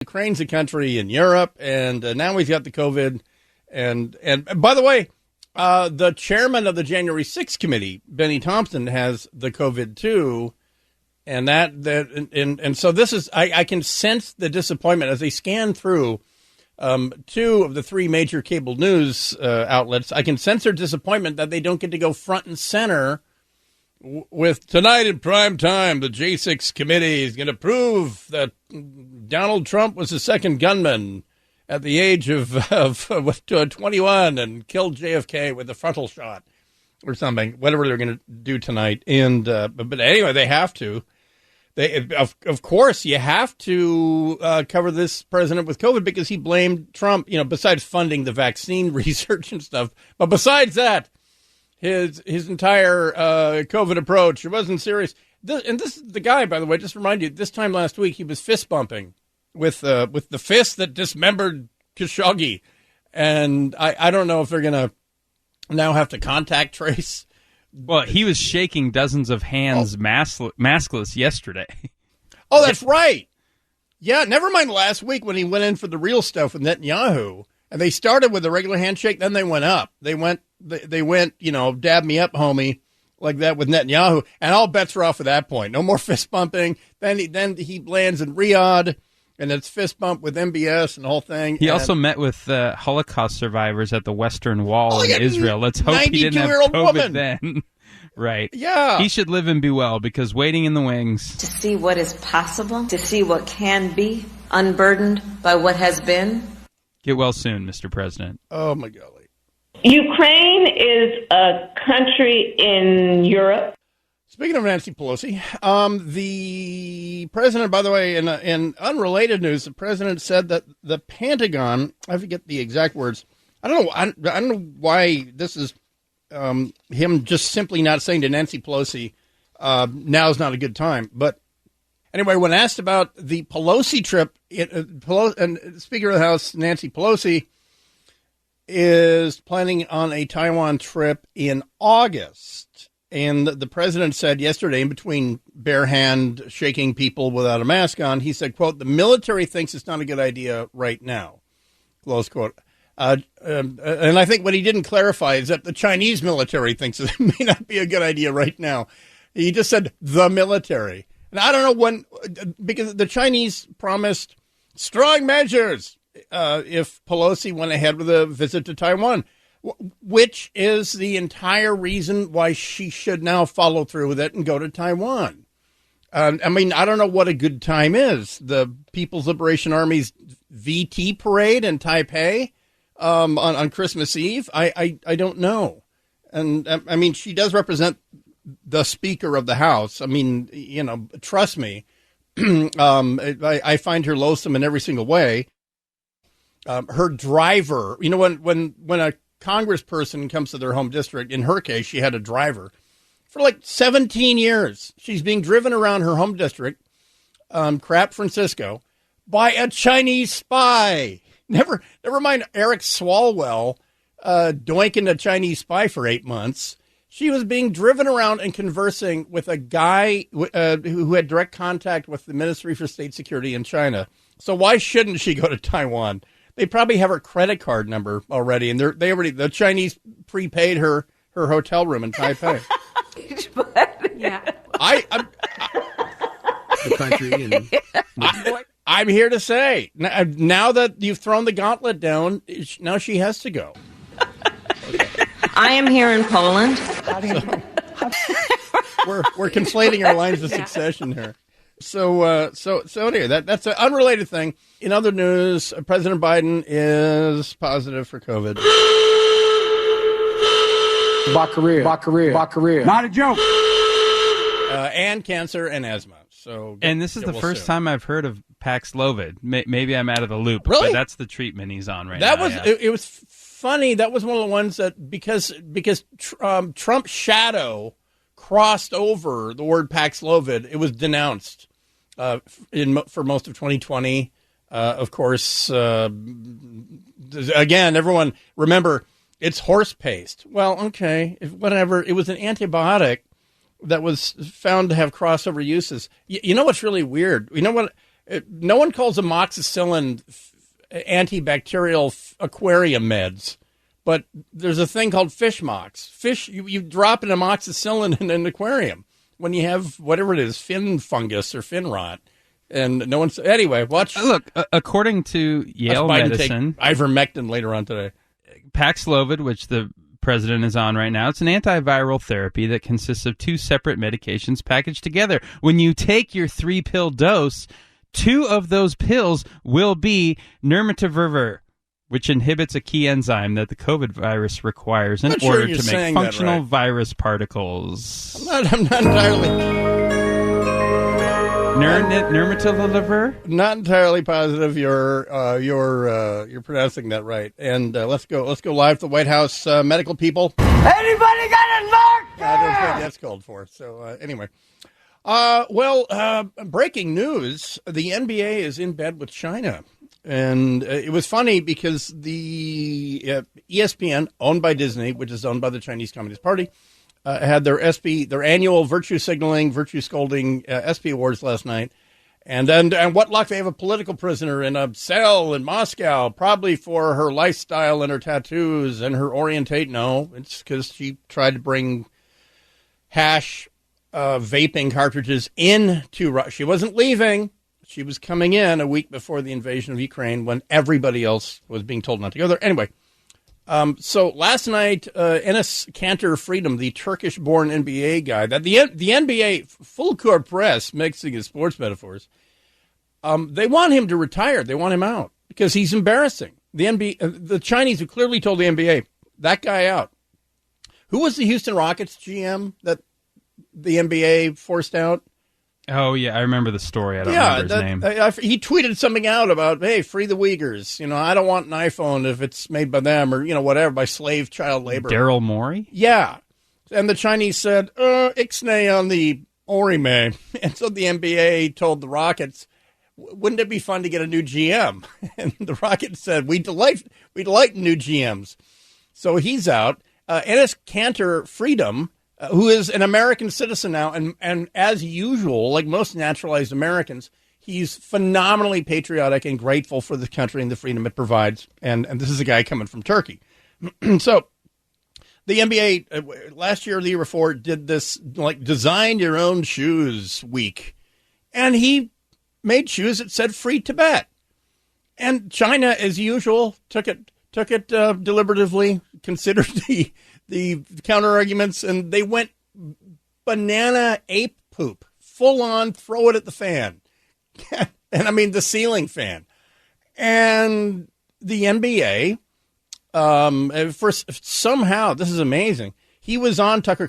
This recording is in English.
Ukraine's a country in Europe, and now we've got the COVID. And by the way, the chairman of the January 6th committee, Benny Thompson, has the COVID too. And so this is, I can sense the disappointment as they scan through two of the three major cable news outlets. I can sense their disappointment that they don't get to go front and center with tonight in prime time. The J6 committee is going to prove that Donald Trump was the second gunman at the age of 21 and killed JFK with a frontal shot or something, whatever they're going to do tonight. And but anyway, they have to. Of course, you have to cover this president with COVID because he blamed Trump, besides funding the vaccine research and stuff. But besides that, his entire COVID approach, it wasn't serious. This is the guy, by the way, just to remind you, this time last week, he was fist bumping with the fist that dismembered Khashoggi. And I don't know if they're going to now have to contact trace. Well, he was shaking dozens of hands maskless yesterday. Oh, that's right. Yeah, never mind last week when he went in for the real stuff with Netanyahu. And they started with a regular handshake, then they went up. They went, dab me up, homie, like that with Netanyahu. And all bets were off at that point. No more fist bumping. Then he lands in Riyadh, and it's fist bump with MBS and the whole thing. He also met with Holocaust survivors at the Western Wall in Israel. Let's hope he didn't have COVID woman. then. Right. Yeah. He should live and be well because waiting in the wings. To see what is possible, to see what can be, unburdened by what has been. Get well soon, Mr. President. Oh, my golly. Ukraine is a country in Europe. Speaking of Nancy Pelosi, the president, by the way, in unrelated news, the president said that the Pentagon, I forget the exact words. I don't know why this is him just simply not saying to Nancy Pelosi, now's not a good time. But anyway, when asked about the Pelosi trip, and Speaker of the House Nancy Pelosi is planning on a Taiwan trip in August. And the president said yesterday, in between bare hand shaking people without a mask on, he said, quote, the military thinks it's not a good idea right now, close quote. And I think what he didn't clarify is that the Chinese military thinks it may not be a good idea right now. He just said the military. And I don't know when, because the Chinese promised strong measures if Pelosi went ahead with a visit to Taiwan, which is the entire reason why she should now follow through with it and go to Taiwan. I don't know what a good time is. The People's Liberation Army's VT parade in Taipei on Christmas Eve? I don't know. And, she does represent the Speaker of the House. Trust me, I find her loathsome in every single way. Her driver, when a congressperson comes to their home district, in her case, she had a driver for like 17 years. She's being driven around her home district, Crap Francisco, by a Chinese spy. Never mind Eric Swalwell doinking a Chinese spy for 8 months. She was being driven around and conversing with a guy who had direct contact with the Ministry for State Security in China. So why shouldn't she go to Taiwan? They probably have her credit card number already, and the Chinese prepaid her hotel room in Taipei. Yeah. The country. I'm here to say, now that you've thrown the gauntlet down, now she has to go. Okay. I am here in Poland. We're conflating our lines of succession here. So anyway, that's an unrelated thing. In other news, President Biden is positive for COVID. Baccaria. Not a joke. And cancer and asthma. And this is the first time I've heard of Paxlovid. Maybe I'm out of the loop. Really? But that's the treatment he's on right now. It was funny. That was one of the ones that because Trump's shadow crossed over the word Paxlovid, it was denounced for most of 2020. Of course, again, everyone remember it's horse paste. Well, okay, whatever. It was an antibiotic that was found to have crossover uses. You know what's really weird? You know what? No one calls amoxicillin antibacterial aquarium meds, but there's a thing called fish mox. Fish, you drop an amoxicillin in an aquarium when you have whatever it is, fin fungus or fin rot. And no one's... Anyway, watch... Look, according to Yale Medicine... Take ivermectin later on today. Paxlovid, which the president is on right now, it's an antiviral therapy that consists of 2 separate medications packaged together. When you take your 3-pill dose, 2 of those pills will be nirmatrelvir, which inhibits a key enzyme that the COVID virus requires in order to make functional virus particles. I'm not entirely... Nirmatrelvir? Not entirely positive you're pronouncing that right. And let's go live to the White House medical people. Anybody got a knock? I don't think that's called for. So anyway, breaking news: the NBA is in bed with China, and it was funny because the ESPN, owned by Disney, which is owned by the Chinese Communist Party, had their annual virtue signaling, virtue scolding SP Awards last night. And what luck, they have a political prisoner in a cell in Moscow, probably for her lifestyle and her tattoos and her orientate. No, it's because she tried to bring hash vaping cartridges into Russia. She wasn't leaving. She was coming in a week before the invasion of Ukraine when everybody else was being told not to go there. Anyway. So last night, Enes Kanter Freedom, the Turkish-born NBA guy, that the NBA full court press mixing his sports metaphors, they want him to retire. They want him out because he's embarrassing. The NBA, the Chinese have clearly told the NBA, that guy out. Who was the Houston Rockets GM that the NBA forced out? Oh, yeah, I remember the story. I don't remember his name. He tweeted something out about, hey, free the Uyghurs. I don't want an iPhone if it's made by them or, whatever, by slave child labor. Daryl Morey? Yeah. And the Chinese said, ixnay on the orime. And so the NBA told the Rockets, wouldn't it be fun to get a new GM? And the Rockets said, we delight new GMs. So he's out. Enes Kanter Freedom, who is an American citizen now, and as usual, like most naturalized Americans, he's phenomenally patriotic and grateful for the country and the freedom it provides. And this is a guy coming from Turkey. So the NBA last year or the year before did this like design your own shoes week, and he made shoes that said free Tibet. And China, as usual, took it deliberatively, considered the counter arguments, and they went banana ape poop, full on, throw it at the fan. And I mean the ceiling fan. And the NBA, somehow, this is amazing. He was on Tucker